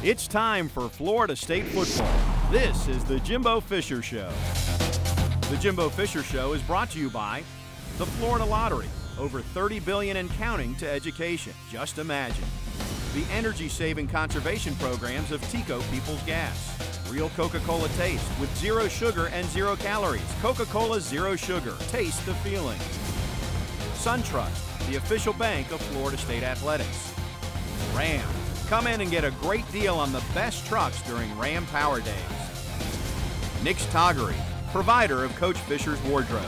It's time for Florida State football. This is the Jimbo Fisher Show. The Jimbo Fisher Show is brought to you by the Florida Lottery, over $30 billion and counting to education. Just imagine. The energy-saving conservation programs of Tico People's Gas. Real Coca-Cola taste with 0 sugar and 0 calories. Coca-Cola Zero Sugar. Taste the feeling. SunTrust, the official bank of Florida State Athletics. Ram. Come in and get a great deal on the best trucks during Ram Power Days. Nick's Toggery, provider of Coach Fisher's wardrobe.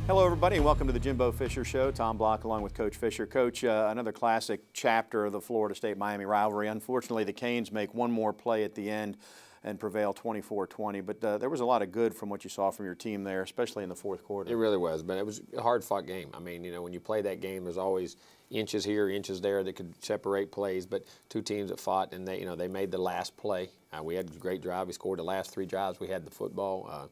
Hello, everybody, and welcome to the Jimbo Fisher Show. Tom Block along with Coach Fisher. Coach, another classic chapter of the Florida State-Miami rivalry. Unfortunately, the Canes make one more play at the end and prevail 24-20. But there was a lot of good from what you saw from your team there, especially in the fourth quarter. It really was, but it was a hard-fought game. I mean, you know, when you play that game, there's always inches here, inches there that could separate plays. But two teams that fought, and they made the last play. We had a great drive. We scored the last 3 drives. We had the football.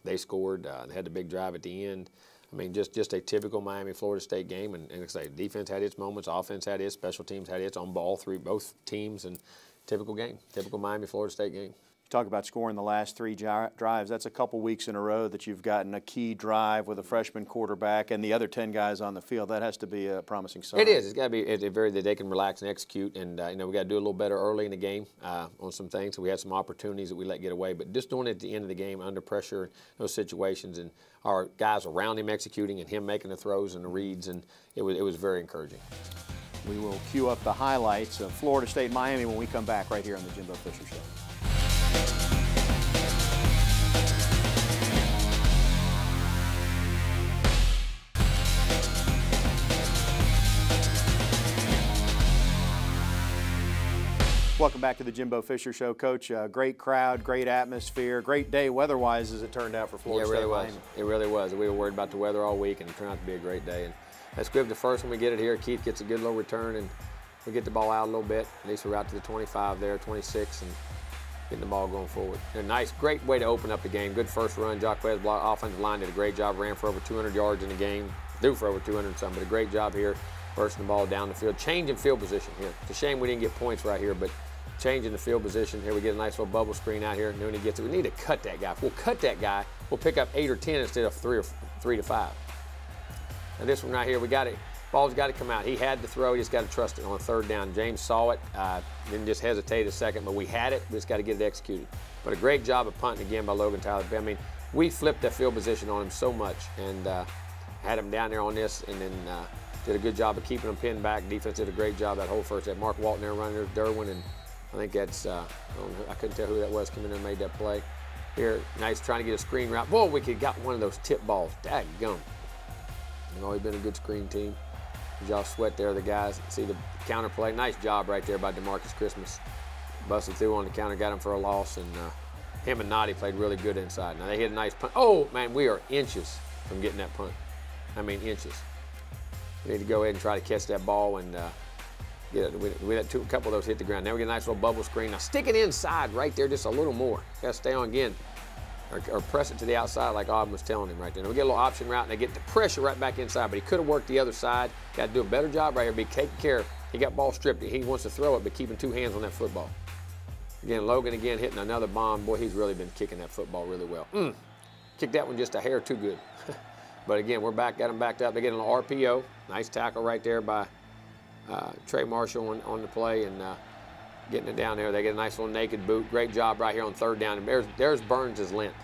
They scored. They had the big drive at the end. I mean, just a typical Miami-Florida State game. And like I say, defense had its moments, offense had its, special teams had its on ball through both teams, and typical game, typical Miami-Florida State game. Talk about scoring the last 3 drives. That's a couple weeks in a row that you've gotten a key drive with a freshman quarterback and the other 10 guys on the field. That has to be a promising sign. It is. It's got to be that they can relax and execute. And we got to do a little better early in the game on some things. So we had some opportunities that we let get away. But just doing it at the end of the game under pressure, those situations, and our guys around him executing and him making the throws and the reads, and it was very encouraging. We will cue up the highlights of Florida State-Miami when we come back right here on the Jimbo Fisher Show. Welcome back to the Jimbo Fisher Show, Coach. Great crowd, great atmosphere, great day weather-wise as it turned out for Florida State. Yeah, it really was. It really was. We were worried about the weather all week, and it turned out to be a great day. And let's give the first one we get it here. Keith gets a good little return, and we get the ball out a little bit. At least we're out to the 25 there, 26, and getting the ball going forward. A nice, great way to open up the game. Good first run. Jacquez block, offensive line did a great job. Ran for over 200 yards in the game. Threw for over 200 and something, but a great job here. Bursting the ball down the field. Changing field position here. It's a shame we didn't get points right here, but changing the field position. Here we get a nice little bubble screen out here. And then when he gets it, we need to cut that guy. If we'll cut that guy, we'll pick up 8 or 10 instead of 3 to 5. And this one right here, we got it. Ball's got to come out. He had to throw. He just got to trust it on 3rd down. James saw it. Didn't just hesitate a second, but we had it. We just got to get it executed. But a great job of punting again by Logan Tyler. I mean, we flipped that field position on him so much and had him down there on this, and then did a good job of keeping him pinned back. Defense did a great job that whole first. Had Mark Walton there running there, Derwin, and I think that's, I couldn't tell who that was coming in and made that play. Here, nice trying to get a screen route. Boy, we could got one of those tip balls. Daggum. They've always been a good screen team. Josh Sweat there, the guys. See the counter play. Nice job right there by DeMarcus Christmas. Busted through on the counter, got him for a loss, and him and Noddy played really good inside. Now they hit a nice punt. Oh, man, we are inches from getting that punt. I mean, inches. We need to go ahead and try to catch that ball and we had a couple of those hit the ground. Now we get a nice little bubble screen. Now stick it inside right there just a little more. Got to stay on again. Or press it to the outside like Auden was telling him right there. Now we get a little option route and they get the pressure right back inside, but he could have worked the other side. Got to do a better job right here. Be taking care. He got ball stripped. He wants to throw it, but keeping 2 hands on that football. Again, Logan again hitting another bomb. Boy, he's really been kicking that football really well. Kicked that one just a hair too good. But again, we're back, got him backed up. They get an RPO. Nice tackle right there by Trey Marshall on the play and getting it down there. They get a nice little naked boot. Great job right here on 3rd down. And there's Burns' length.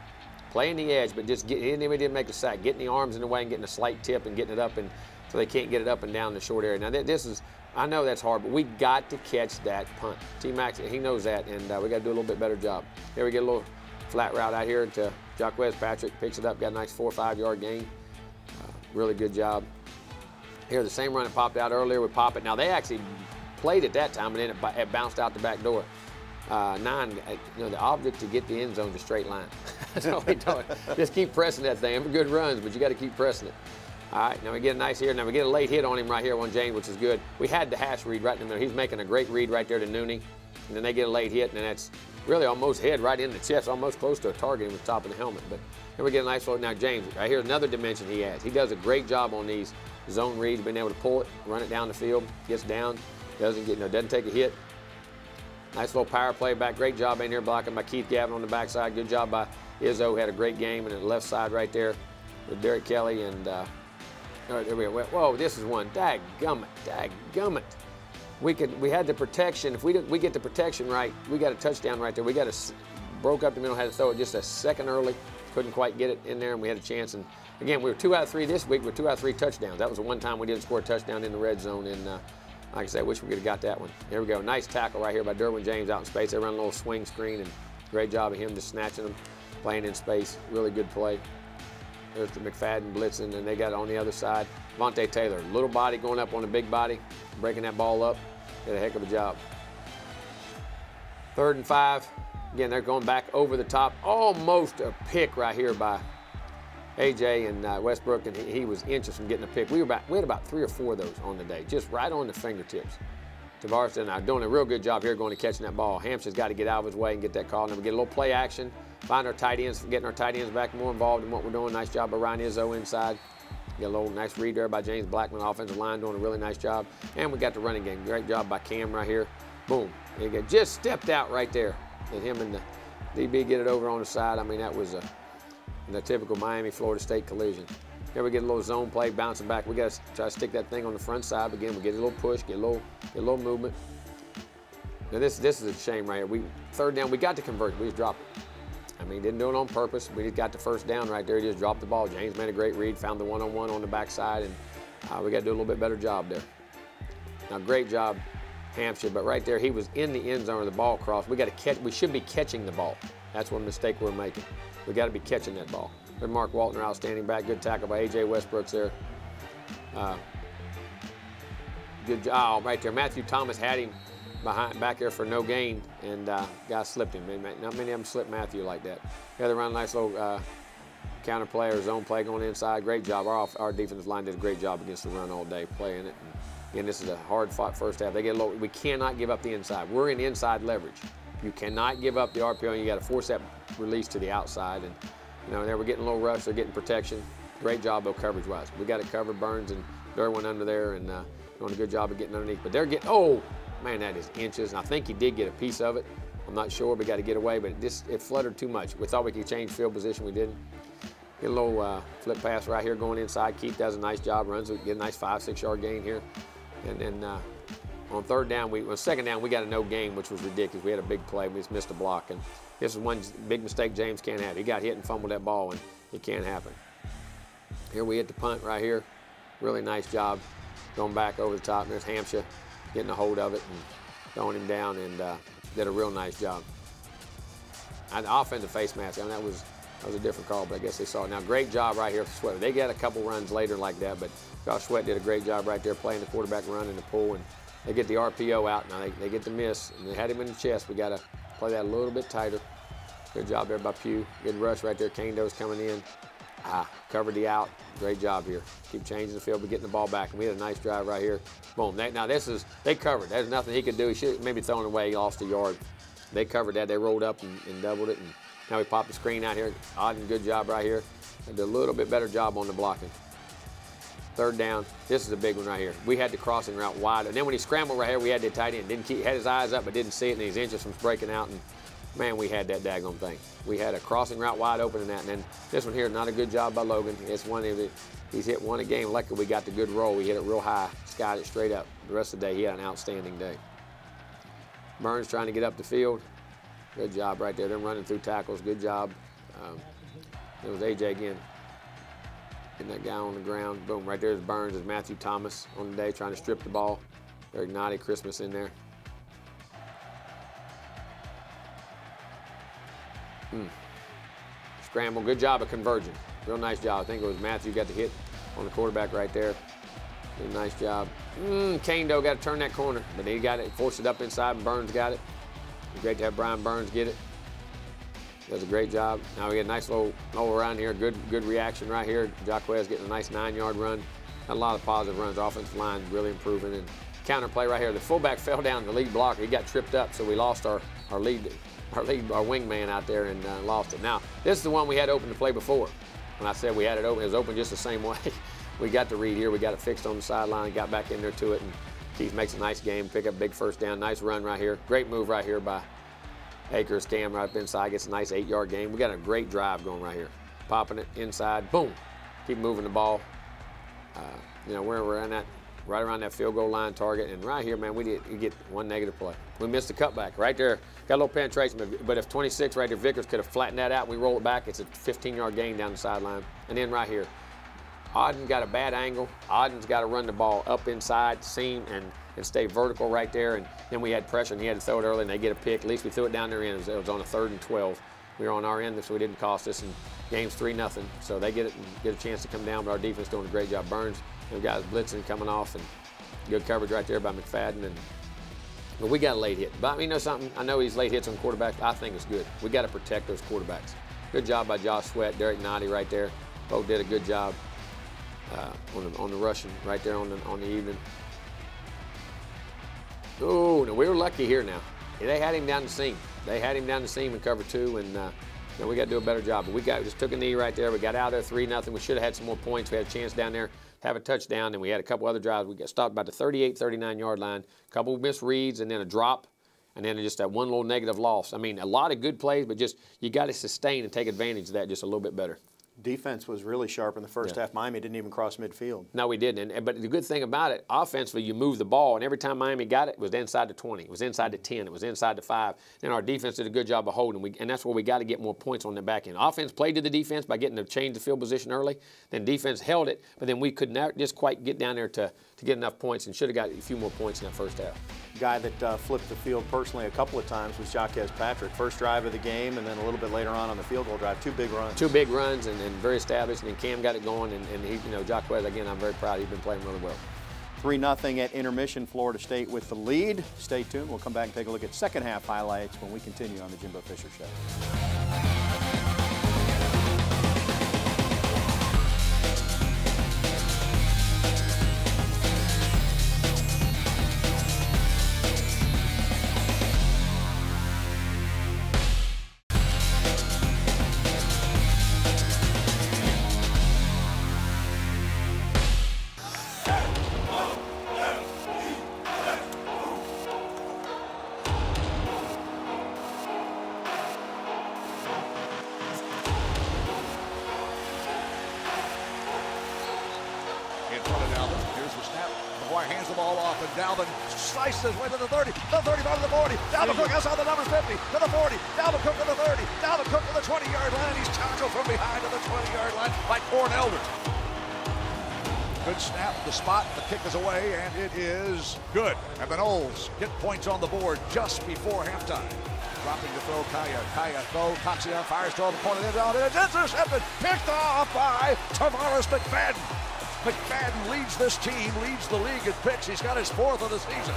Playing the edge, but just he didn't make a sack. Getting the arms in the way and getting a slight tip and getting it up, and so they can't get it up and down the short area. Now this is, I know that's hard, but we got to catch that punt. T-Max, he knows that, and we got to do a little bit better job. Here we get a little flat route out here to Jacquez Patrick. Picks it up, got a nice 4 or 5 yard gain. Really good job. Here, the same run that popped out earlier, we pop it. Now, they actually played it that time, and then it bounced out the back door. 9, the object to get the end zone is a straight line. That's all we do. Just keep pressing that thing. Good runs, but you got to keep pressing it. All right, now we get a nice here. Now we get a late hit on him right here on James, which is good. We had the hash read right in there. He's making a great read right there to Nooney. And then they get a late hit, and that's really almost head right in the chest, almost close to a target in the top of the helmet. But then we get a nice little, now James, right here, another dimension he has. He does a great job on these zone reads, being able to pull it, run it down the field, gets down, doesn't take a hit. Nice little power play back. Great job in here blocking by Keith Gavin on the backside. Good job by Izzo. Had a great game in the left side right there with Derek Kelly. And all right, there we go. Whoa, this is one. Dadgummit. We had the protection. If we get the protection right, we got a touchdown right there. We got broke up the middle, had to throw it just a second early. Couldn't quite get it in there, and we had a chance. And again, we were 2 out of 3 this week. We're 2 out of 3 touchdowns. That was the one time we didn't score a touchdown in the red zone. And like I said, I wish we could have got that one. There we go. Nice tackle right here by Derwin James out in space. They run a little swing screen, and great job of him just snatching them, playing in space. Really good play. There's the McFadden blitzing, and they got it on the other side. Vontae Taylor, little body going up on the big body, breaking that ball up. Did a heck of a job. 3rd and 5. Again, they're going back over the top. Almost a pick right here by AJ and Westbrook, and he was inches from getting a pick. We had about 3 or 4 of those on the day, just right on the fingertips. Tavares and I doing a real good job here going to catching that ball. Hampshire's got to get out of his way and get that call. And then we get a little play action, find our tight ends, getting our tight ends back more involved in what we're doing. Nice job by Ryan Izzo inside. Get a little nice read there by James Blackman, offensive line, doing a really nice job. And we got the running game. Great job by Cam right here. Boom. He just stepped out right there. And him and the DB get it over on the side. I mean, that was the typical Miami-Florida State collision. Here we get a little zone play, bouncing back. We got to try to stick that thing on the front side. Again, we get a little push, get a little movement. Now this is a shame right here. 3rd down, we got to convert. We just dropped it. I mean, didn't do it on purpose. We just got the 1st down right there. He just dropped the ball. James made a great read, found the one-on-one on the backside, and we got to do a little bit better job there. Now, great job, Hampshire, but right there, he was in the end zone where the ball crossed. We should be catching the ball. That's one mistake we're making. We got to be catching that ball. There's Mark Waltner, outstanding back. Good tackle by A.J. Westbrooks there. Good job right there. Matthew Thomas had him back there for no gain, and guy slipped him. Not many of them slip Matthew like that. Yeah, they run a nice little counter play or zone play going inside. Great job. Our defensive line did a great job against the run all day, playing it. And again, this is a hard-fought first half. They get low. We cannot give up the inside. We're in inside leverage. You cannot give up the RPO, and you got to force that release to the outside. And there we're getting a little rush. They're getting protection. Great job though, coverage-wise. We got it covered. Burns and Derwin under there, and doing a good job of getting underneath. But they're getting man, that is inches. And I think he did get a piece of it. I'm not sure. We got to get away, but it fluttered too much. We thought we could change field position. We didn't. Get a little flip pass right here going inside. Keith does a nice job. Runs it. Get a nice 5-6 yard gain here. And then on 3rd down, 2nd down, we got a no gain, which was ridiculous. We had a big play. We just missed a block. And this is one big mistake James can't have. He got hit and fumbled that ball, and it can't happen. Here we hit the punt right here. Really nice job going back over the top. And there's Hampshire getting a hold of it and throwing him down, and did a real nice job. And the offensive face mask, I mean, that was a different call, but I guess they saw it. Now, great job right here for Sweat. They got a couple runs later like that, but Josh Sweat did a great job right there playing the quarterback run in the pull, and they get the RPO out. Now they get the miss, and they had him in the chest. We got to play that a little bit tighter. Good job there by Pugh. Good rush right there. Kando's coming in. Covered the out. Great job here. Keep changing the field, but getting the ball back. And we had a nice drive right here. Boom. Now they covered. There's nothing he could do. He should maybe thrown away. He lost a yard. They covered that. They rolled up and doubled it. And now we popped the screen out here. Odd good job right here. They did a little bit better job on the blocking. 3rd down. This is a big one right here. We had the crossing route wide. And then when he scrambled right here, we had the tight end. Had his eyes up, but didn't see it. And his inches from breaking out. And man, we had that daggone thing. We had a crossing route wide open in that. And then this one here, not a good job by Logan. It's one of it. He's hit one a game. Luckily, we got the good roll. We hit it real high, skied it straight up. The rest of the day, he had an outstanding day. Burns trying to get up the field. Good job right there. Them running through tackles. Good job. It was AJ again. Getting that guy on the ground. Boom, right there's Burns. There's Matthew Thomas on the day trying to strip the ball. Very naughty Christmas in there. Scramble. Good job of converging. Real nice job. I think it was Matthew got the hit on the quarterback right there. Did a nice job. Kando got to turn that corner, but he got it, forced it up inside, and Burns got it. It's great to have Brian Burns get it. Does a great job. Now we get a nice little around here. Good reaction right here. Jaquez getting a nice 9-yard run. Had a lot of positive runs. Offensive line really improving. And counter play right here. The fullback fell down, the lead blocker. He got tripped up, so we lost our wingman out there and lost it. Now, this is the one we had open to play before. When I said we had it open, it was open just the same way. we got the read here. We got it fixed on the sideline, got back in there to it, and Keith makes a nice game, pick up big first down. Nice run right here. Great move right here by Akers. Cam right up inside, gets a nice 8-yard gain. We got a great drive going right here. Popping it inside, boom. Keep moving the ball. You know, we're around that, right around that field goal line target. And right here, man, we get one negative play. We missed the cutback right there. Got a little penetration, but if 26 right there, Vickers could have flattened that out. We roll it back. It's a 15-yard gain down the sideline. And then right here, Auden got a bad angle. Auden's got to run the ball up inside, seam, and stay vertical right there. And then we had pressure, and he had to throw it early, and they get a pick. At least we threw it down their end. It was on a 3rd and 12. We were on our end, so it didn't cost us. And game's 3-0. So they get it and get a chance to come down, but our defense doing a great job. Burns, them guys blitzing, coming off, and good coverage right there by McFadden. But we got a late hit. But you know something? I know he's late hits on quarterbacks. I think it's good. We got to protect those quarterbacks. Good job by Josh Sweat, Derek Noddy right there. Both did a good job on the rushing right there on the evening. Oh, now we were lucky here now. They had him down the seam. They had him down the seam in cover 2, and you know, we got to do a better job. But we just took a knee right there. We got out there 3-0. We should have had some more points. We had a chance down there, have a touchdown, and we had a couple other drives. We got stopped about the 38, 39-yard line. A couple missed reads, and then a drop, and then just that one little negative loss. I mean, a lot of good plays, but just you got to sustain and take advantage of that just a little bit better. Defense was really sharp in the first half. Miami didn't even cross midfield. No, we didn't. But the good thing about it, offensively, you move the ball, and every time Miami got it, it was inside the 20. It was inside the 10. It was inside the 5. And our defense did a good job of holding. And that's where we got to get more points on the back end. Offense played to the defense by getting to change the field position early. Then defense held it, but then we could not just quite get down there to get enough points, and should have got a few more points in that first half. Guy that flipped the field personally a couple of times was Jacques Patrick. First drive of the game, and then a little bit later on the field goal drive. 2 big runs. 2 big runs, and very established. And then Cam got it going, and he, you know, Jacques, again, I'm very proud. He's been playing really well. 3-0 at intermission. Florida State with the lead. Stay tuned. We'll come back and take a look at second half highlights when we continue on the Jimbo Fisher Show. Dalvin slices his way to the 30, the 35 to the 40. Dalvin Cook outside the numbers 50 to the 40. Dalvin Cook to the 30. Dalvin Cook to the 20-yard line. He's tackled from behind to the 20-yard line by Corn Elder. Good snap, the spot, the kick is away, and it is good. And the Noles get points on the board just before halftime. Dropping to throw, Kaya throw, Coxie fires to the corner, and it's intercepted, picked off by Tavares McFadden. McFadden leads this team, leads the league in picks. He's got his 4th of the season.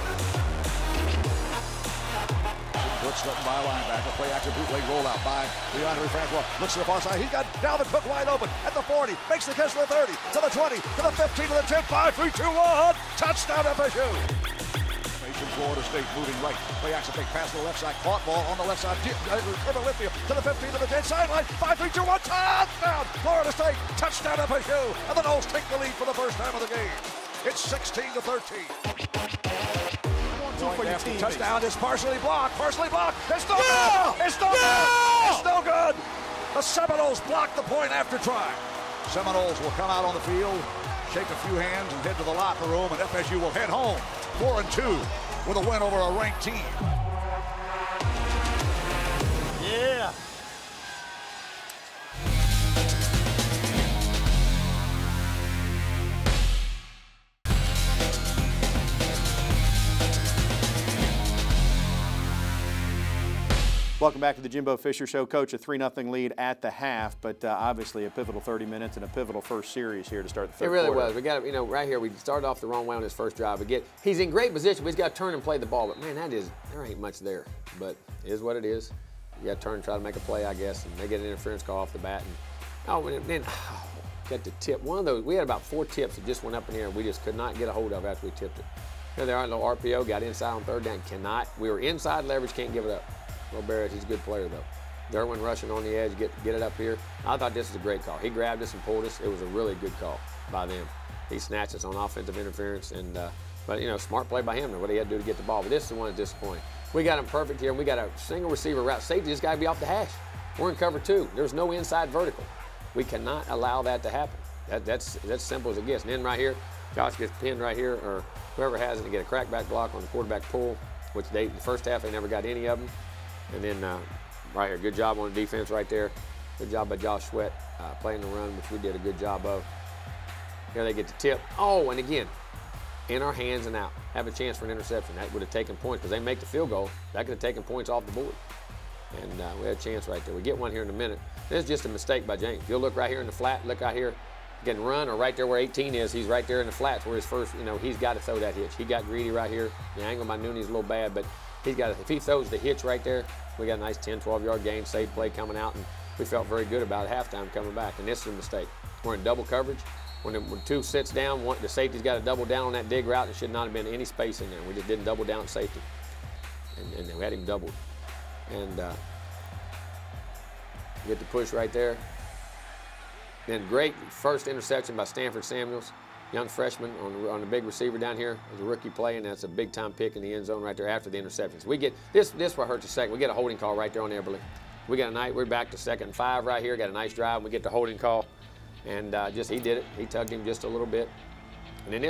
Blitz left by a linebacker. Play action bootleg rollout by Leandre Francois. Looks to the far side. He's got Dalvin Cook wide open at the 40. Makes the catch to the 30, to the 20, to the 15, to the 10, 5, 3, 2, 1. Touchdown FSU. Florida State moving right. Play action fake pass to the left side. Caught ball on the left side. Urban Whitfield to the 15, to the 10. Sideline. 5, 3, 2, 1. Touchdown. Florida State. Touchdown FSU. And the Noles take the lead for the first time of the game. It's 16-13. Touchdown is partially blocked. Partially blocked. It's no good. It's no good. It's no good. The Seminoles block the point after try. Seminoles will come out on the field, shake a few hands, and head to the locker room, and FSU will head home 4-2 with a win over a ranked team. Yeah. Welcome back to the Jimbo Fisher Show. Coach, a 3-0 lead at the half, but obviously a pivotal 30 minutes and a pivotal first series here to start the third quarter. It really was. We got, you know, right here, we started off the wrong way on his first drive. He's in great position, but he's got to turn and play the ball. But, man, there ain't much there. But it is what it is. You got to turn and try to make a play, I guess, and they get an interference call off the bat. And, got the tip. One of those, we had about 4 tips that just went up in the air, and we just could not get a hold of after we tipped it. Here they are, a little RPO, got inside on third down, cannot. We were inside leverage, can't give it up. Well, Barrett, he's a good player, though. Derwin rushing on the edge, get it up here. I thought this was a great call. He grabbed us and pulled us. It was a really good call by them. He snatched us on offensive interference, and but you know, smart play by him. What he had to do to get the ball. But this is the one that's disappointing. We got him perfect here, and we got a single receiver route. Safety just got to be off the hash. We're in cover 2. There's no inside vertical. We cannot allow that to happen. That's simple as it gets. And then right here, Josh gets pinned right here, or whoever has it to get a crackback block on the quarterback pull, which the first half they never got any of them. And then right here, good job on the defense right there. Good job by Josh Sweat playing the run, which we did a good job of. Here they get the tip. Oh, and again, in our hands and out. Have a chance for an interception. That would have taken points because they make the field goal. That could have taken points off the board. And we had a chance right there. We get one here in a minute. This is just a mistake by James. You'll look right here in the flat, look out here, getting run, or right there where 18 is. He's right there in the flats where his first, you know, he's got to throw that hitch. He got greedy right here. The angle by Nooney's a little bad, but he's got to, if he throws the hitch right there, we got a nice 10, 12-yard gain, safe play coming out, and we felt very good about it halftime coming back. And this is a mistake. We're in double coverage. When 2 sits down, the safety's got to double down on that dig route. There should not have been any space in there. We just didn't double down at safety. And we had him doubled. And get the push right there. Then great first interception by Stanford Seminoles, young freshman on the big receiver down here. It was a rookie play, and that's a big-time pick in the end zone right there after the interceptions. We get this what hurts a second. We get a holding call right there on Eberle. We're back to 2nd and 5 right here. Got a nice drive, and we get the holding call. And he did it. He tugged him just a little bit. And then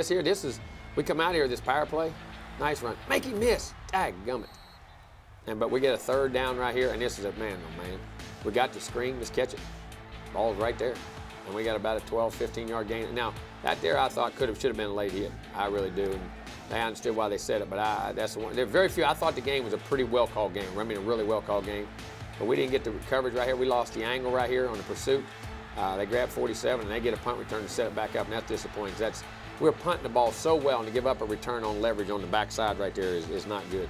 we come out here, this power play, nice run. Make him miss. Dadgummit. But we get a 3rd down right here, and this is a man, oh man. We got the screen, just catch it. Ball's right there. And we got about a 12, 15-yard gain. Now, that there I thought should have been a late hit. I really do. And I understood why they said it, but that's the one. There are very few. I thought the game was a pretty well-called game. I mean, a really well-called game. But we didn't get the coverage right here. We lost the angle right here on the pursuit. They grabbed 47, and they get a punt return to set it back up, and that's disappointing. We're punting the ball so well, and to give up a return on leverage on the backside right there is not good.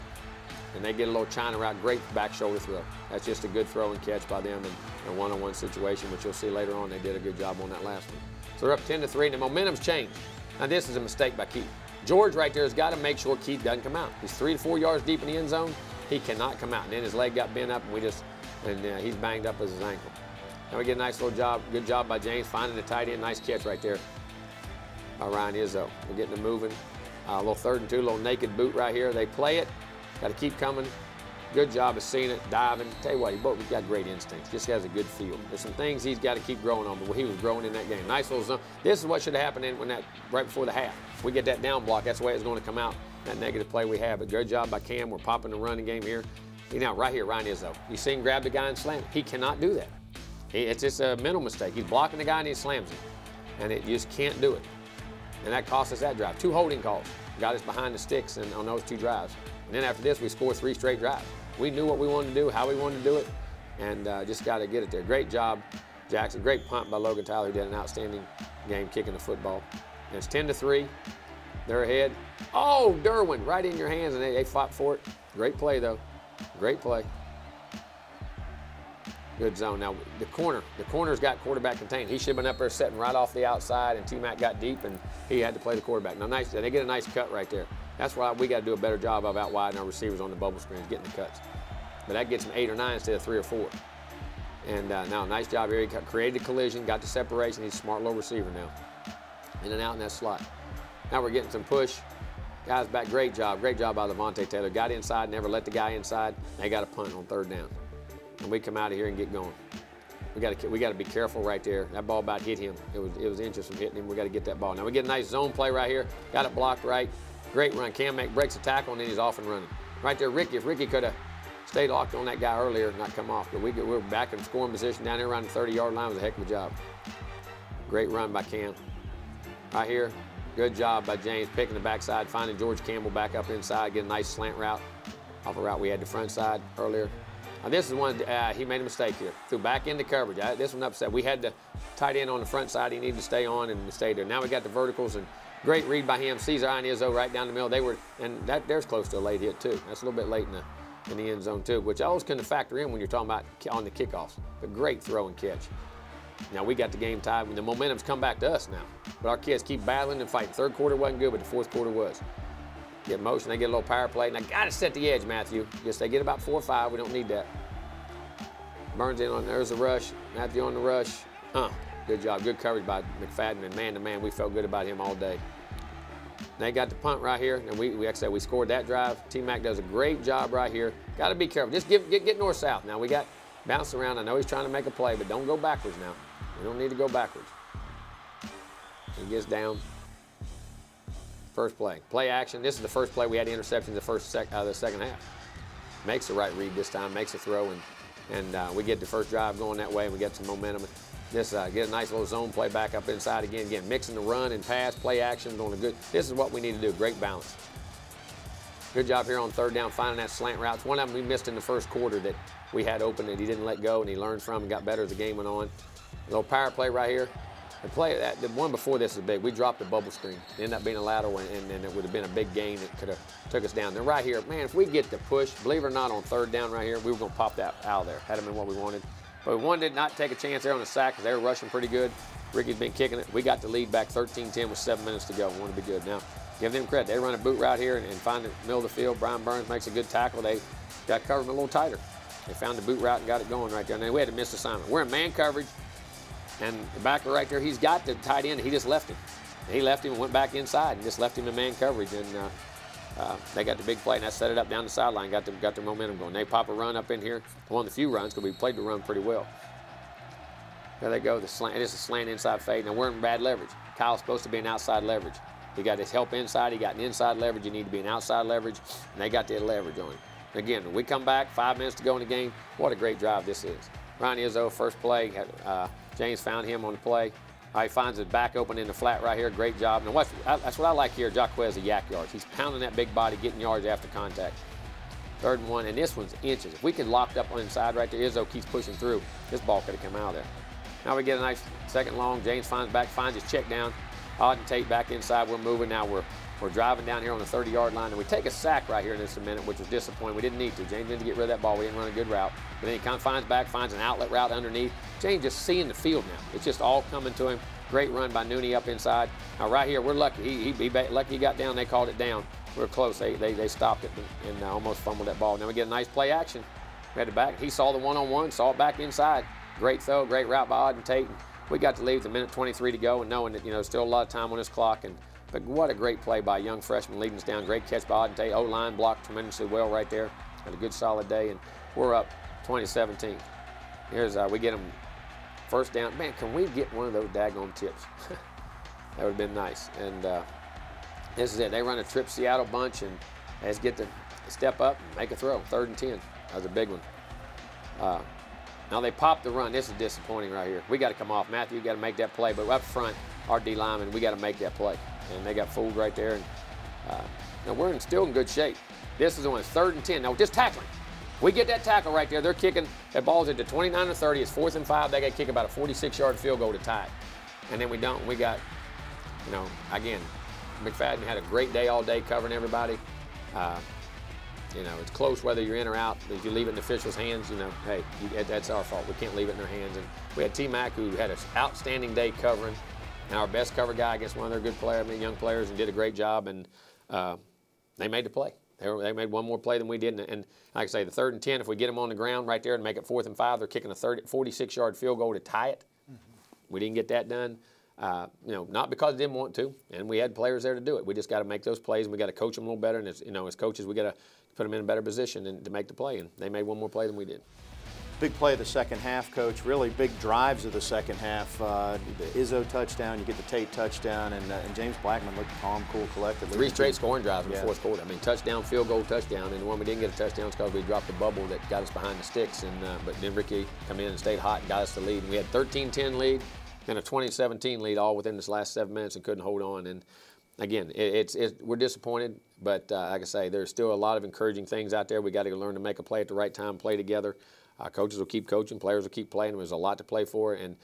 And they get a little China route, great back shoulder throw. That's just a good throw and catch by them in a one-on-one situation, which you'll see later on. They did a good job on that last one. So they're up 10-3, and the momentum's changed. Now this is a mistake by Keith. George right there has got to make sure Keith doesn't come out. He's 3 to 4 yards deep in the end zone. He cannot come out. And then his leg got bent up, and he's banged up as his ankle. Now we get a nice little job, good job by James finding the tight end. Nice catch right there by Ryan Izzo. We're getting it moving. A little 3rd and 2, a little naked boot right here. They play it. Got to keep coming. Good job of seeing it, diving. Tell you what, he's got great instincts. Just has a good feel. There's some things he's got to keep growing on, but he was growing in that game. Nice little zone. This is what should have happened right before the half. We get that down block. That's the way it's going to come out. That negative play we have. But good job by Cam. We're popping the running game here. Now right here, Ryan Izzo. You see him grab the guy and slam him. He cannot do that. It's just a mental mistake. He's blocking the guy and he slams him. And it just can't do it. And that cost us that drive. 2 holding calls. Got us behind the sticks on those 2 drives. And then after this, we scored 3 straight drives. We knew what we wanted to do, how we wanted to do it, and just got to get it there. Great job, Jackson. Great punt by Logan Tyler, who did an outstanding game kicking the football. And it's 10-3. They're ahead. Oh, Derwin, right in your hands, and they fought for it. Great play, though. Great play. Good zone. Now, the corner's got quarterback contained. He should have been up there setting right off the outside, and T-Mac got deep, and he had to play the quarterback. Now, nice. They get a nice cut right there. That's why we got to do a better job of out-widening our receivers on the bubble screens, getting the cuts. But that gets them 8 or 9 instead of 3 or 4. And now, nice job here. He created a collision, got the separation. He's a smart little receiver now. In and out in that slot. Now we're getting some push. Guys back, great job. Great job by Levante Taylor. Got inside, never let the guy inside. They got a punt on 3rd down. And we come out of here and get going. We got to be careful right there. That ball about hit him. It was inches from hitting him. We got to get that ball. Now we get a nice zone play right here. Got it blocked right. Great run. Cam breaks a tackle, and then he's off and running. Right there, Ricky. If Ricky could have stayed locked on that guy earlier and not come off. But we're back in scoring position down there around the 30-yard line. It was a heck of a job. Great run by Cam. Right here, good job by James picking the backside, finding George Campbell back up inside, get a nice slant route off a route we had the front side earlier. Now this is one, he made a mistake here. Threw back into coverage. This one upset. We had the tight end on the front side he needed to stay on and stay there. Now we got the verticals, and great read by him. Sees Ryan Izzo right down the middle. There's close to a late hit too. That's a little bit late in the end zone too, which I always can factor in when you're talking about on the kickoffs. But great throw and catch. Now we got the game tied. The momentum's come back to us now. But our kids keep battling and fighting. 3rd quarter wasn't good, but the 4th quarter was. Get motion, they get a little power play. And I got to set the edge, Matthew. Yes, they get about 4 or 5. We don't need that. Burns in on, there's the rush. Matthew on the rush. Good job, good coverage by McFadden, and man-to-man, we felt good about him all day. They got the punt right here, and we actually we scored that drive. T-Mac does a great job right here. Got to be careful. Just get north-south. Now we got bouncing around. I know he's trying to make a play, but don't go backwards now. We don't need to go backwards. He gets down. First play. Play action. This is the first play we had the interception the second half. Makes the right read this time. Makes a throw, and we get the first drive going that way, and we get some momentum. This get a nice little zone play back up inside again. Again, mixing the run and pass, play action, doing a good. This is what we need to do. Great balance. Good job here on third down, finding that slant route. It's one of them we missed in the first quarter that we had open that he didn't let go, and he learned from and got better as the game went on. A little power play right here. The one before this is big. We dropped the bubble screen. It ended up being a lateral, and it would have been a big gain that could have took us down. Then right here, man, if we get the push, believe it or not, on third down right here, we were going to pop that out of there. Had been what we wanted. But we wanted to not take a chance there on the sack because they were rushing pretty good. Ricky's been kicking it. We got the lead back 13-10 with 7 minutes to go. We want to be good. Now, give them credit. They run a boot route here and find the middle of the field. Brian Burns makes a good tackle. They got covered a little tighter. They found the boot route and got it going right there. And then we had to miss assignment. We're in man coverage. And the backer right there, he's got the tight end. He just left him. He left him and went back inside and just left him in man coverage. And they got the big play, and that set it up down the sideline, got their momentum going. They pop a run up in here, one of the few runs, because we played the run pretty well. There they go, the slant. It is a slant inside fade. Now we're in bad leverage. Kyle's supposed to be an outside leverage. He got his help inside. He got an inside leverage. You need to be an outside leverage, and they got the leverage on him. Again, when we come back, 5 minutes to go in the game, what a great drive this is. Ryan Izzo, first play. James found him on the play. He finds it back open in the flat right here. Great job. Now that's what I like here. Jaquez, the yak yards. He's pounding that big body, getting yards after contact. 3rd and 1, and this one's inches. If we could locked up on the inside right there, Izzo keeps pushing through. This ball could have come out of there. Now we get a nice second long. James finds his check down. Auden Tate back inside. We're moving now. We're driving down here on the 30-yard line, and we take a sack right here in just a minute, which was disappointing. We didn't need to. James didn't get rid of that ball. We didn't run a good route. But then he kind of finds an outlet route underneath. James just seeing the field now. It's just all coming to him. Great run by Nooney up inside. Now right here, we're lucky. Lucky he got down. They called it down. We're close. They stopped it and almost fumbled that ball. Now we get a nice play action. We had it back. He saw the one-on-one, saw it back inside. Great throw, great route by Auden Tate. We got to leave with a minute 23 to go, and knowing that still a lot of time on this clock. But what a great play by a young freshman leading us down. Great catch by Auden Tate. O-line blocked tremendously well right there. Had a good solid day, and we're up 20-17. Here's we get them first down. Man, can we get one of those daggone tips? That would have been nice. And this is it. They run a trip Seattle bunch, and they just get to step up and make a throw. 3rd and 10. That was a big one. Now they pop the run. This is disappointing right here. We got to come off. Matthew got to make that play. But up front, our D lineman, we got to make that play. And they got fooled right there. And now we're still in good shape. This is the one. 3rd and 10. Now just tackling. We get that tackle right there. They're kicking. That ball's into 29-30. It's 4th and 5. They got to kick about a 46-yard field goal to tie it. And then we don't. We got, again, McFadden had a great day all day covering everybody. It's close whether you're in or out. If you leave it in the officials' hands, hey, that's our fault. We can't leave it in their hands. And we had T-Mac, who had an outstanding day covering. And our best cover guy against one of their good players, young players, and did a great job. And they made the play. They made one more play than we did. And like I say, the 3rd and 10, if we get them on the ground right there and make it 4th and 5, they're kicking a 46-yard field goal to tie it. We didn't get that done. Not because they didn't want to, and we had players there to do it. We just got to make those plays, and we got to coach them a little better. And as coaches, we got to put them in a better position to make the play. And they made one more play than we did. Big play of the second half, Coach. Really big drives of the second half. The Izzo touchdown, you get the Tate touchdown, and James Blackman looked calm, cool, collected. 3 straight scoring drives in the 4th quarter. Touchdown, field goal, touchdown. And the one we didn't get a touchdown is because we dropped the bubble that got us behind the sticks. But then Ricky come in and stayed hot and got us the lead. And we had 13-10 lead and a 20-17 lead all within this last 7 minutes and couldn't hold on. And again, we're disappointed, but like I say, there's still a lot of encouraging things out there. We got to learn to make a play at the right time, play together. Coaches will keep coaching, players will keep playing. There's a lot to play for, and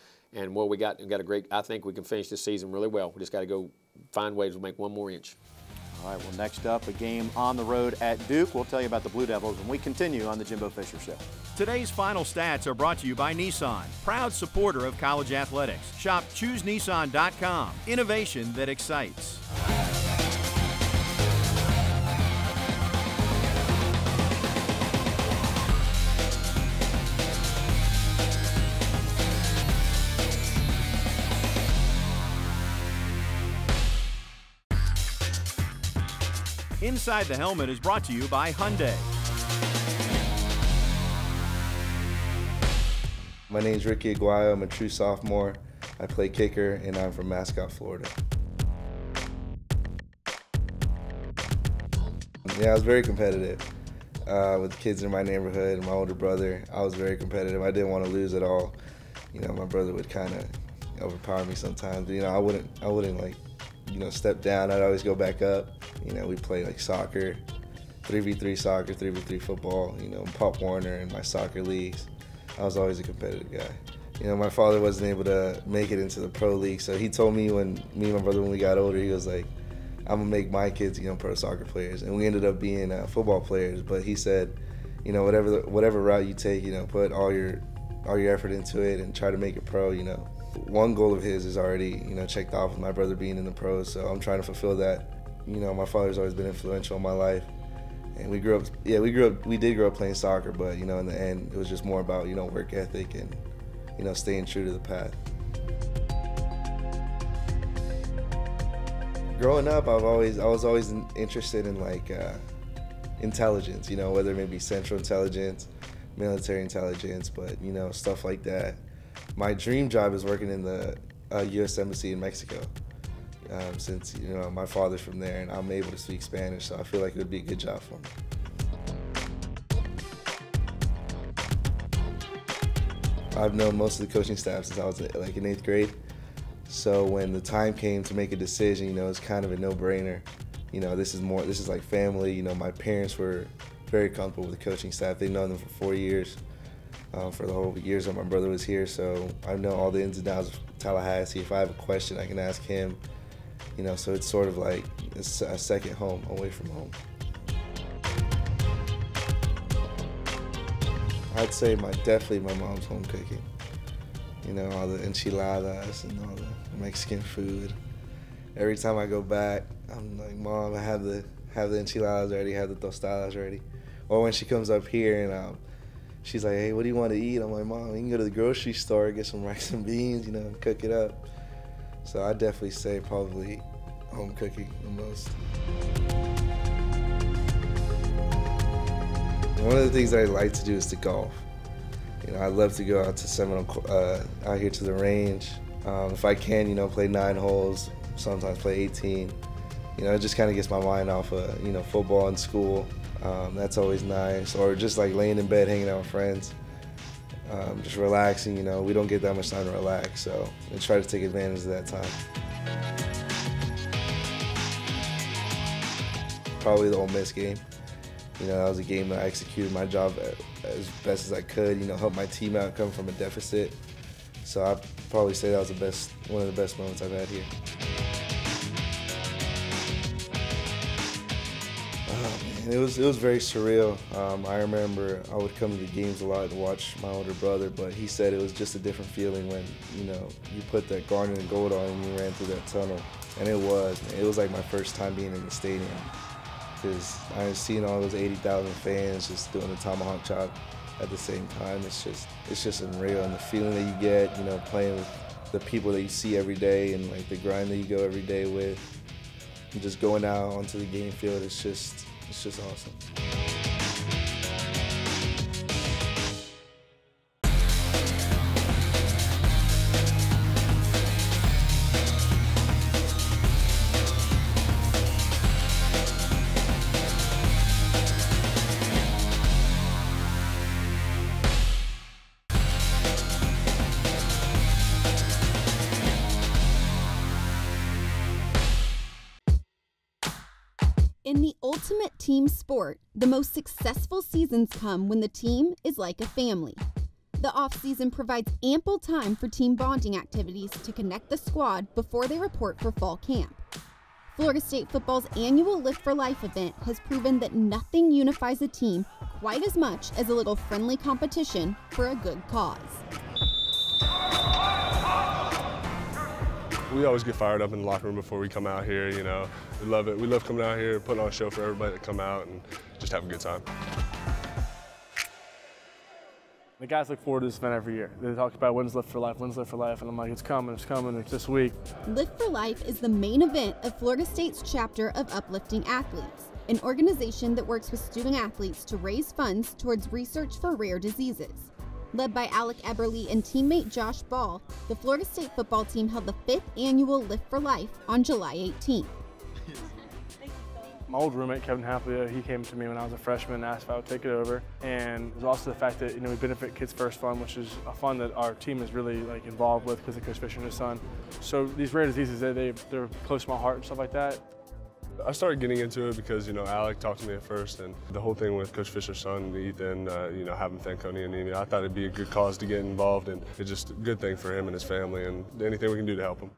what we got a great. I think we can finish this season really well. We just got to go find ways to make one more inch. All right. Well, next up, a game on the road at Duke. We'll tell you about the Blue Devils when we continue on the Jimbo Fisher Show. Today's final stats are brought to you by Nissan, proud supporter of college athletics. Shop ChooseNissan.com. Innovation that excites. Inside the Helmet is brought to you by Hyundai. My name's Ricky Aguayo. I'm a true sophomore. I play kicker, and I'm from Mascot, Florida. Yeah, I was very competitive with the kids in my neighborhood and my older brother. I was very competitive. I didn't want to lose at all. You know, my brother would kind of overpower me sometimes. But, you know, I wouldn't like, you know, step down. I'd always go back up. You know, we'd play like soccer, 3v3 soccer, 3v3 football, you know, Pop Warner and my soccer leagues. I was always a competitive guy. You know, my father wasn't able to make it into the pro league, so he told me when me and my brother, when we got older, he was like, I'm gonna make my kids, you know, pro soccer players. And we ended up being football players, but he said, you know, whatever route you take, you know, put all your effort into it and try to make it pro, you know. One goal of his is already, you know, checked off with my brother being in the pros, so I'm trying to fulfill that. You know, my father's always been influential in my life. And we did grow up playing soccer, but, you know, in the end, it was just more about, you know, work ethic and, you know, staying true to the path. Growing up, I was always interested in like intelligence, you know, whether it may be central intelligence, military intelligence, but, you know, stuff like that. My dream job is working in the U.S. Embassy in Mexico. Since, you know, my father's from there and I'm able to speak Spanish, so I feel like it would be a good job for me. I've known most of the coaching staff since I was like in 8th grade, so when the time came to make a decision, you know, it's kind of a no-brainer. You know, this is like family. You know, my parents were very comfortable with the coaching staff. They've known them for 4 years, for the whole years that my brother was here, so I know all the ins and outs of Tallahassee. If I have a question, I can ask him. You know, so it's sort of like it's a second home away from home. I'd say definitely my mom's home cooking. You know, all the enchiladas and all the Mexican food. Every time I go back, I'm like, Mom, I have the enchiladas ready, have the tostadas ready. Or when she comes up here and she's like, hey, what do you want to eat? I'm like, Mom, you can go to the grocery store, get some rice and beans, you know, and cook it up. So I'd definitely say probably home cooking the most. One of the things that I like to do is to golf. You know, I love to go out to Seminole, out here to the range. If I can, you know, play 9 holes, sometimes play 18. You know, it just kind of gets my mind off of, you know, football and school. That's always nice. Or just like laying in bed, hanging out with friends. Just relaxing, you know, we don't get that much time to relax, so I try to take advantage of that time. Probably the Ole Miss game. You know, that was a game that I executed my job as best as I could, you know, help my team out, come from a deficit. So I'd probably say that was one of the best moments I've had here. It was very surreal. I remember I would come to the games a lot to watch my older brother, but he said it was just a different feeling when, you know, you put that garnet and gold on and you ran through that tunnel. And it was like my first time being in the stadium, because I was seeing all those 80,000 fans just doing the tomahawk chop at the same time. It's just unreal, and the feeling that you get, you know, playing with the people that you see every day and like the grind that you go every day with, and just going out onto the game field, it's just awesome. In the ultimate team sport, the most successful seasons come when the team is like a family. The off-season provides ample time for team bonding activities to connect the squad before they report for fall camp. Florida State football's annual Lift for Life event has proven that nothing unifies a team quite as much as a little friendly competition for a good cause. We always get fired up in the locker room before we come out here, you know. We love it. We love coming out here, putting on a show for everybody that come out and just have a good time. The guys look forward to this event every year. They talk about when's Lift for Life, and I'm like, it's coming, it's this week. Lift for Life is the main event of Florida State's chapter of Uplifting Athletes. an organization that works with student athletes to raise funds towards research for rare diseases. Led by Alec Eberle and teammate Josh Ball, the Florida State football team held the 5th annual Lift for Life on July 18th. My old roommate, Kevin Haplia, he came to me when I was a freshman and asked if I would take it over. And there's also the fact that, we benefit Kids First Fund, which is a fund that our team is really involved with because of Coach Fisher and his son. So these rare diseases, they're close to my heart and stuff like that. I started getting into it because, Alec talked to me at first, and the whole thing with Coach Fisher's son, Ethan, having Fanconi anemia, I thought it'd be a good cause to get involved in. It's just a good thing for him and his family, and anything we can do to help him.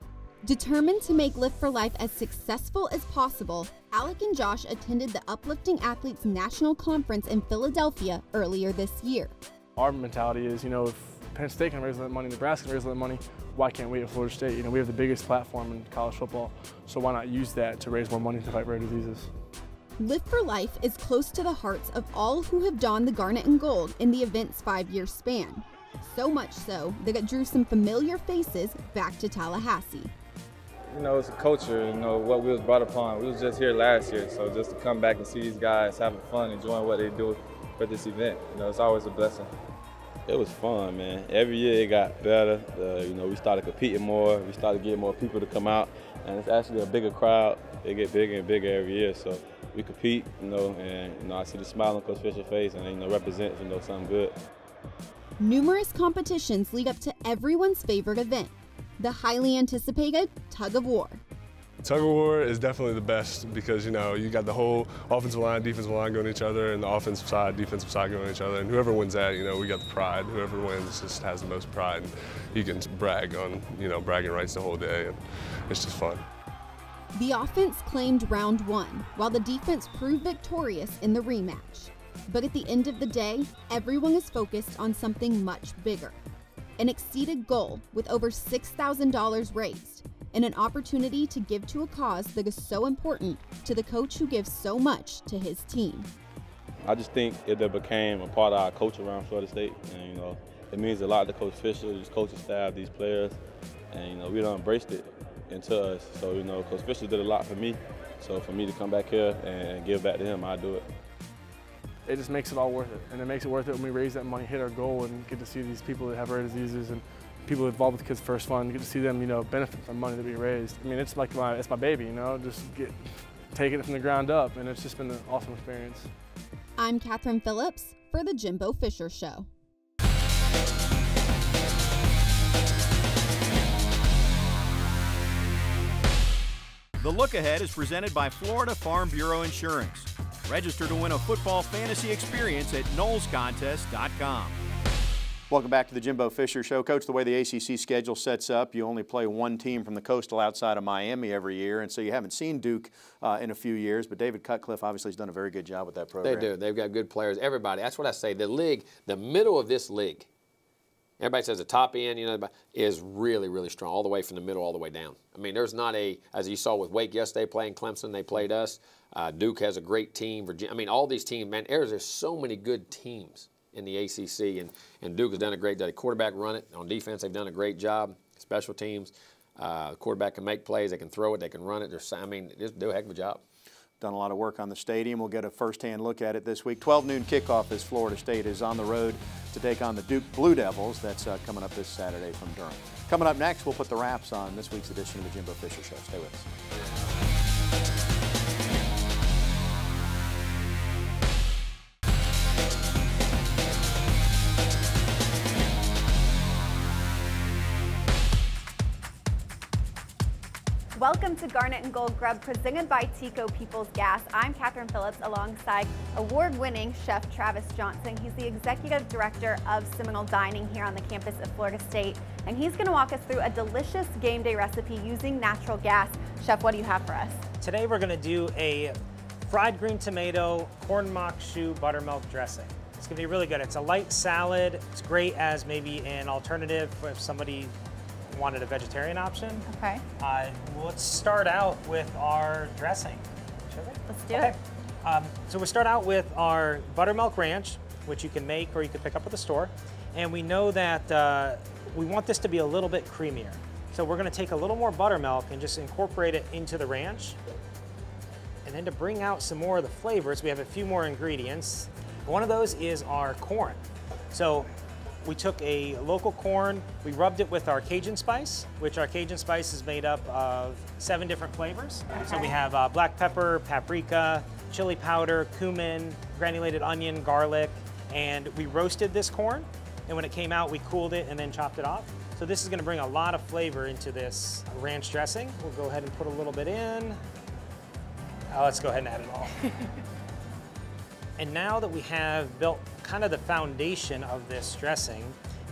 Determined to make Lift for Life as successful as possible, Alec and Josh attended the Uplifting Athletes National Conference in Philadelphia earlier this year. Our mentality is, if Penn State can raise that money, Nebraska can raise that money, why can't we at Florida State? We have the biggest platform in college football, so why not use that to raise more money to fight rare diseases? Lift for Life is close to the hearts of all who have donned the garnet and gold in the event's 5-year span. So much so that it drew some familiar faces back to Tallahassee. It's a culture, what we was brought upon. We was just here last year, so just to come back and see these guys having fun, enjoying what they do for this event, it's always a blessing. It was fun, man. Every year it got better. We started competing more. We started getting more people to come out, and it's actually a bigger crowd. They get bigger and bigger every year, so we compete, and I see the smile on Coach Fisher's face, and represents, something good. Numerous competitions lead up to everyone's favorite event, the highly anticipated tug of war. Tug of war is definitely the best because, you got the whole offensive line, defensive line going each other, and the offensive side, defensive side going each other. And whoever wins that, we got the pride. Whoever wins just has the most pride. And you can brag on, bragging rights the whole day, and it's just fun. The offense claimed round 1, while the defense proved victorious in the rematch. But at the end of the day, everyone is focused on something much bigger. An exceeded goal with over $6,000 raised, and an opportunity to give to a cause that is so important to the coach who gives so much to his team. I just think it became a part of our culture around Florida State, and it means a lot to Coach Fisher, his coaching staff, these players, and we done embraced it into us. So Coach Fisher did a lot for me, so for me to come back here and give back to him, I do it. It just makes it all worth it, and it makes it worth it when we raise that money, hit our goal, and get to see these people that have rare diseases and people involved with Kids First Fund, get to see them, benefit from money that we raised. It's like it's my baby, just taking it from the ground up, and it's just been an awesome experience. I'm Catherine Phillips for the Jimbo Fisher Show. The Look Ahead is presented by Florida Farm Bureau Insurance. Register to win a football fantasy experience at knowlescontest.com. Welcome back to the Jimbo Fisher Show. Coach, the way the ACC schedule sets up, you only play one team from the coastal outside of Miami every year, and so you haven't seen Duke in a few years, but David Cutcliffe obviously has done a very good job with that program. They do. They've got good players. Everybody. That's what I say. The league, the middle of this league, everybody says the top end, is really, really strong, all the way from the middle all the way down. There's not as you saw with Wake yesterday playing Clemson, they played us. Duke has a great team. Virginia, all these teams, man, there's so many good teams in the ACC, and Duke has done a great job. The quarterback run it. On defense, they've done a great job. Special teams, the quarterback can make plays. They can throw it. They can run it. Just do a heck of a job. Done a lot of work on the stadium. We'll get a first-hand look at it this week. 12 noon kickoff as Florida State is on the road to take on the Duke Blue Devils. That's coming up this Saturday from Durham. Coming up next, we'll put the wraps on this week's edition of the Jimbo Fisher Show. Stay with us. Welcome to Garnet and Gold Grub, presented by Tico People's Gas. I'm Catherine Phillips alongside award-winning chef Travis Johnson. He's the executive director of Seminole Dining here on the campus of Florida State, and he's going to walk us through a delicious game day recipe using natural gas. Chef, what do you have for us? Today we're going to do a fried green tomato, corn mock choux buttermilk dressing. It's going to be really good. It's a light salad. It's great as maybe an alternative if somebody wanted a vegetarian option. Okay. Let's start out with our dressing. Should we? Let's do it. So we'll start out with our buttermilk ranch, which you can make or you can pick up at the store. And we know that we want this to be a little bit creamier. So we're going to take a little more buttermilk and just incorporate it into the ranch. And then to bring out some more of the flavors, we have a few more ingredients. One of those is our corn. So we took a local corn, we rubbed it with our Cajun spice, which our Cajun spice is made up of 7 different flavors. Okay. So we have black pepper, paprika, chili powder, cumin, granulated onion, garlic, and we roasted this corn. And when it came out, we cooled it and then chopped it off. So this is gonna bring a lot of flavor into this ranch dressing. We'll go ahead and put a little bit in. Let's go ahead and add it all. And now that we have built kind of the foundation of this dressing,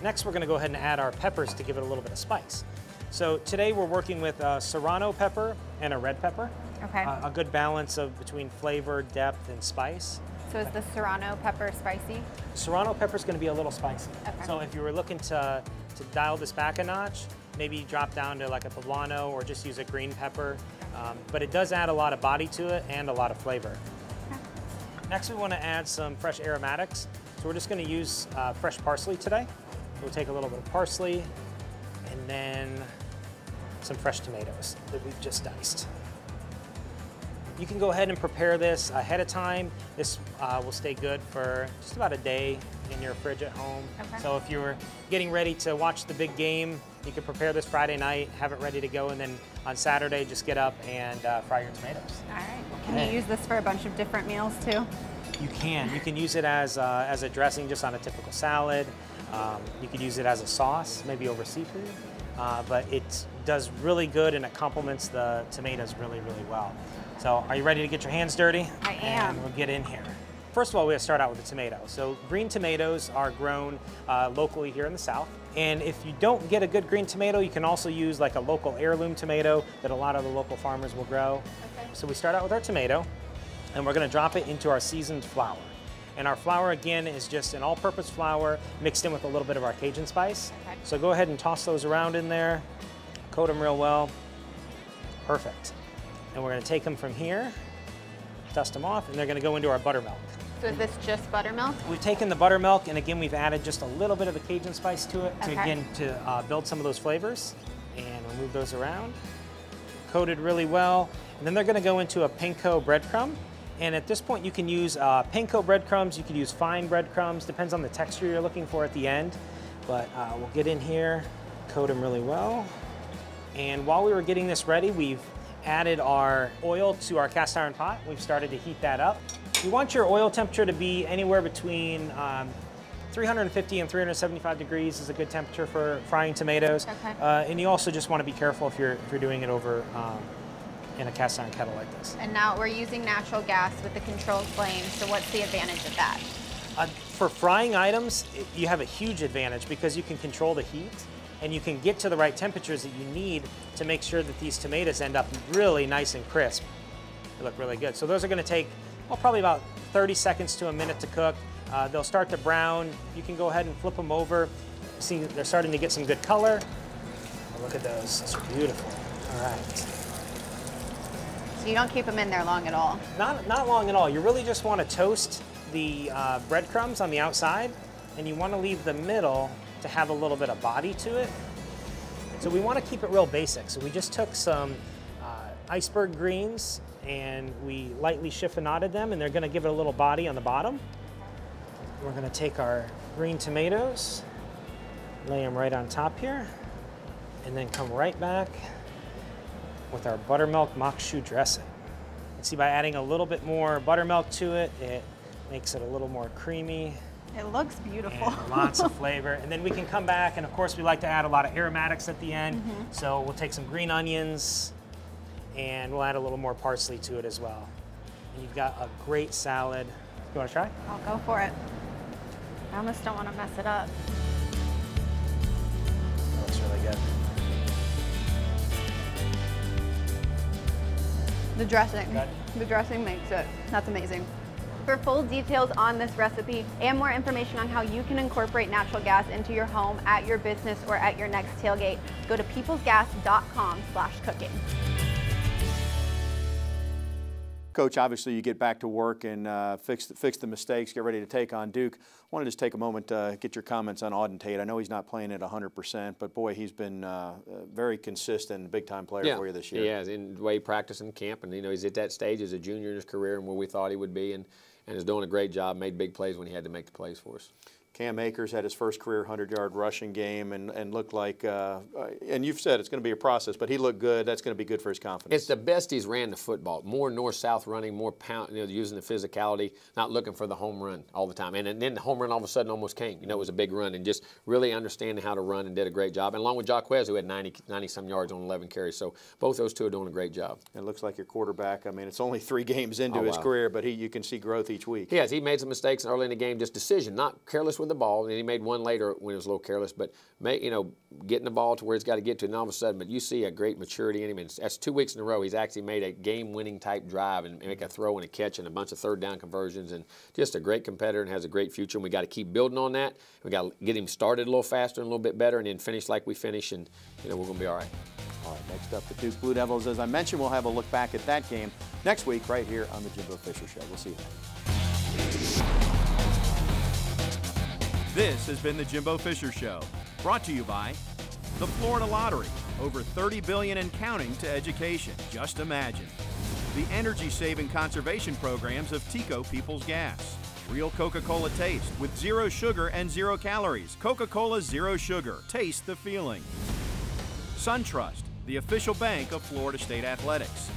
next we're gonna go ahead and add our peppers to give it a little bit of spice. So today we're working with a serrano pepper and a red pepper. Okay. A good balance of between flavor, depth, and spice. So is the serrano pepper spicy? Serrano pepper is going to be a little spicy. Okay. So if you were looking to dial this back a notch, maybe drop down to like a poblano or just use a green pepper. But it does add a lot of body to it and a lot of flavor. Okay. Next we want to add some fresh aromatics. So we're just going to use fresh parsley today. We'll take a little bit of parsley and then some fresh tomatoes that we've just diced. You can go ahead and prepare this ahead of time. This will stay good for just about a day in your fridge at home. Okay. So if you're getting ready to watch the big game, you can prepare this Friday night, have it ready to go, and then on Saturday, just get up and fry your tomatoes. All right. Can you use this for a bunch of different meals too? You can. You can use it as a dressing just on a typical salad. You could use it as a sauce, maybe over seafood. But it does really good and it complements the tomatoes really, really well. So are you ready to get your hands dirty? I am. And we'll get in here. First of all, we have to start out with the tomato. So green tomatoes are grown locally here in the South. And if you don't get a good green tomato, you can also use like a local heirloom tomato that a lot of the local farmers will grow. Okay. So we start out with our tomato and we're gonna drop it into our seasoned flour. And our flour, again, is just an all-purpose flour mixed in with a little bit of our Cajun spice. Okay. So go ahead and toss those around in there, coat them real well. Perfect. And we're gonna take them from here, dust them off, and they're gonna go into our buttermilk. So is this just buttermilk? We've taken the buttermilk, and again, we've added just a little bit of the Cajun spice to it to build some of those flavors. And we'll move those around, coated really well. And then they're gonna go into a panko breadcrumb. And at this point, you can use panko breadcrumbs, you can use fine breadcrumbs, depends on the texture you're looking for at the end. But we'll get in here, coat them really well. And while we were getting this ready, we've added our oil to our cast iron pot. We've started to heat that up. You want your oil temperature to be anywhere between 350 and 375 degrees is a good temperature for frying tomatoes. Okay. And you also just want to be careful if you're doing it over in a cast iron kettle like this. And now we're using natural gas with the controlled flame, so what's the advantage of that? For frying items, you have a huge advantage because you can control the heat and you can get to the right temperatures that you need to make sure that these tomatoes end up really nice and crisp. They look really good. So those are gonna take, well, probably about 30 seconds to a minute to cook. They'll start to brown. You can go ahead and flip them over. See, they're starting to get some good color. Oh, look at those, those are beautiful. All right. So you don't keep them in there long at all? Not long at all. You really just wanna toast the breadcrumbs on the outside, and you wanna leave the middle to have a little bit of body to it. So we want to keep it real basic. So we just took some iceberg greens and we lightly chiffonaded them, and they're going to give it a little body on the bottom. We're going to take our green tomatoes, lay them right on top here, and then come right back with our buttermilk makshu dressing. And see, by adding a little bit more buttermilk to it, it makes it a little more creamy. It looks beautiful. And lots of flavor. And then we can come back, and of course we like to add a lot of aromatics at the end. So we'll take some green onions and we'll add a little more parsley to it as well. And you've got a great salad. You wanna try? I'll go for it. I almost don't wanna mess it up. That looks really good. The dressing makes it. That's amazing. For full details on this recipe and more information on how you can incorporate natural gas into your home, at your business, or at your next tailgate, go to peoplesgas.com/cooking. Coach, obviously you get back to work and fix the mistakes, get ready to take on Duke. I want to just take a moment to get your comments on Auden Tate. I know he's not playing at 100%, but boy, he's been very consistent, big-time player for you this year. He has, in the way he practiced in camp, and he's at that stage as a junior in his career and where we thought he would be, and is doing a great job, made big plays when he had to make the plays for us. Cam Akers had his first career 100-yard rushing game and looked like, and you've said it's going to be a process, but he looked good. That's going to be good for his confidence. It's the best he's ran the football. More north-south running, more pound, using the physicality, not looking for the home run all the time. And then the home run all of a sudden almost came. It was a big run, and just really understanding how to run and did a great job. And along with Jaquez, who had 90-some yards on 11 carries. So both those two are doing a great job. It looks like your quarterback, I mean, it's only 3 games into his career, but you can see growth each week. Yes, he made some mistakes early in the game, just decision, not careless with the ball. And he made one later when it was a little careless, but getting the ball to where it's got to get to, and all of a sudden, but you see a great maturity in him. And that's 2 weeks in a row. He's actually made a game-winning type drive and make a throw and a catch and a bunch of third-down conversions, and just a great competitor and has a great future. And we got to keep building on that. We got to get him started a little faster and a little bit better, and then finish like we finish, and we're going to be all right. All right, next up, the Duke Blue Devils. As I mentioned, we'll have a look back at that game next week right here on the Jimbo Fisher Show. We'll see you then. This has been the Jimbo Fisher Show, brought to you by the Florida Lottery. Over $30 billion and counting to education. Just imagine. The energy-saving conservation programs of Tico People's Gas. Real Coca-Cola taste with 0 sugar and 0 calories. Coca-Cola Zero Sugar. Taste the feeling. SunTrust, the official bank of Florida State Athletics.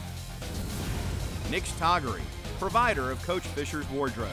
Nick's Toggery, provider of Coach Fisher's wardrobe.